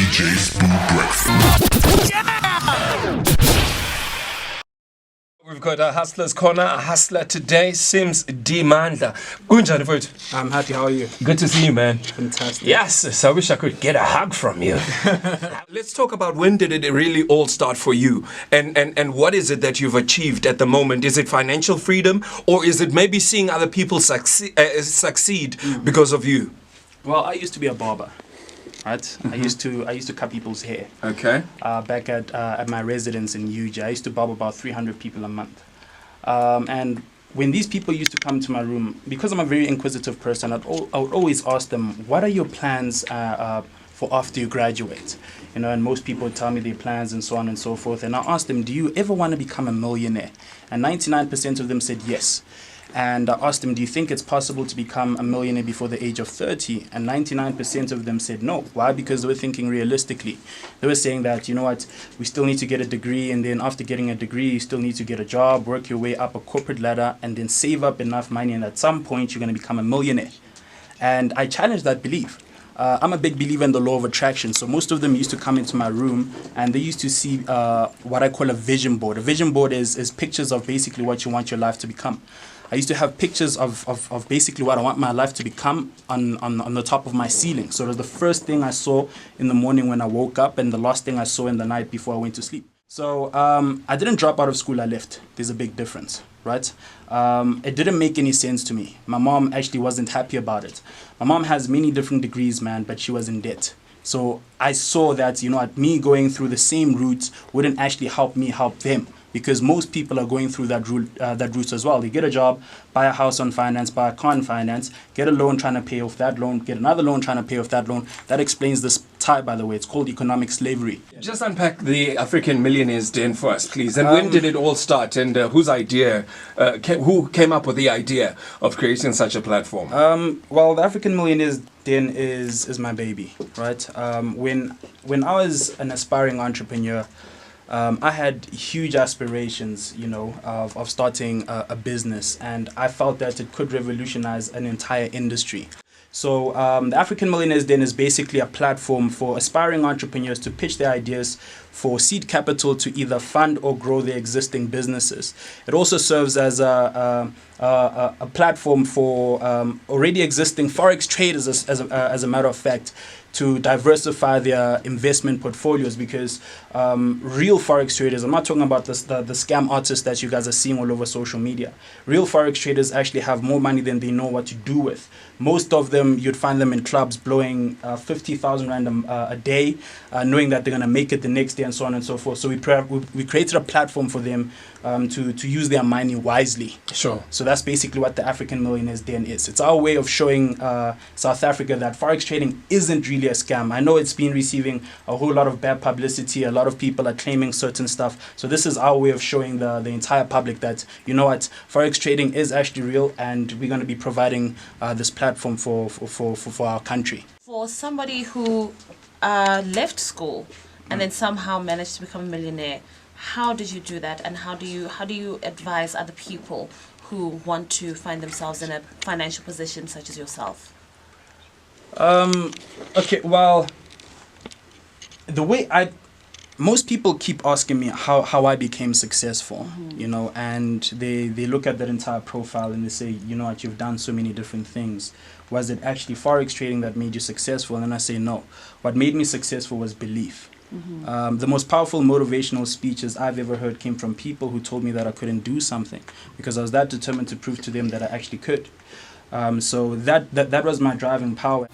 DJ's Boo Breakfast. We've got a Hustler's Corner, a hustler today, Sims D. Mandla. Kunjani mfowethu? I'm happy. How are you? Good to see you, man. Fantastic. Yes, so I wish I could get a hug from you. Let's talk about when did it really all start for you? And what is it that you've achieved at the moment? Is it financial freedom, or is it maybe seeing other people succeed because of you? Well, I used to be a barber, right? Mm-hmm. I used to cut people's hair. Okay. Back at my residence in UJ, I used to barb about 300 people a month. And when these people used to come to my room, because I'm a very inquisitive person, I would always ask them, what are your plans for after you graduate? You know, and most people would tell me their plans and so on and so forth. And I asked them, do you ever want to become a millionaire? And 99% of them said yes. And I asked them, do you think it's possible to become a millionaire before the age of 30? And 99% of them said no. Why? Because they were thinking realistically. They were saying that, you know what, we still need to get a degree, and then after getting a degree, you still need to get a job, work your way up a corporate ladder, and then save up enough money, and at some point, you're going to become a millionaire. And I challenged that belief. I'm a big believer in the law of attraction. So most of them used to come into my room and they used to see what I call a vision board. A vision board is pictures of basically what you want your life to become. I used to have pictures of basically what I want my life to become on the top of my ceiling. So it was the first thing I saw in the morning when I woke up and the last thing I saw in the night before I went to sleep. So I didn't drop out of school, I left. There's a big difference, right? It didn't make any sense to me. My mom actually wasn't happy about it. My mom has many different degrees, man, but she was in debt. So I saw that, you know, me going through the same routes wouldn't actually help me help them. Because most people are going through that route as well. They get a job, buy a house on finance, buy a car on finance, get a loan trying to pay off that loan, get another loan trying to pay off that loan. That explains this tie, by the way. It's called economic slavery. Just unpack the African Millionaires Den for us, please. And when did it all start? And whose idea, who came up with the idea of creating such a platform? Well, the African Millionaires Den is my baby, right? When I was an aspiring entrepreneur, I had huge aspirations, you know, of starting a business, and I felt that it could revolutionize an entire industry. So the African Millionaires Den is basically a platform for aspiring entrepreneurs to pitch their ideas for seed capital to either fund or grow their existing businesses. It also serves as a platform for already existing forex traders, as a matter of fact, to diversify their investment portfolios, because real forex traders, I'm not talking about the scam artists that you guys are seeing all over social media. Real forex traders actually have more money than they know what to do with. Most of them, you'd find them in clubs blowing 50,000 rand a day, knowing that they're going to make it the next day and so on and so forth. So we created a platform for them to use their money wisely. Sure. So that's basically what the African Millionaires Den is. It's our way of showing South Africa that forex trading isn't really a scam. I know it's been receiving a whole lot of bad publicity. A lot of people are claiming certain stuff. So this is our way of showing the entire public that, you know what, forex trading is actually real, and we're going to be providing this platform for our country. For somebody who left school and then somehow managed to become a millionaire, how did you do that, and how do you advise other people who want to find themselves in a financial position such as yourself? Okay, well, the way most people keep asking me how I became successful, you know, and they look at that entire profile and they say, you know what, you've done so many different things. Was it actually forex trading that made you successful? And then I say no. What made me successful was belief. The most powerful motivational speeches I've ever heard came from people who told me that I couldn't do something, because I was that determined to prove to them that I actually could. So that was my driving power.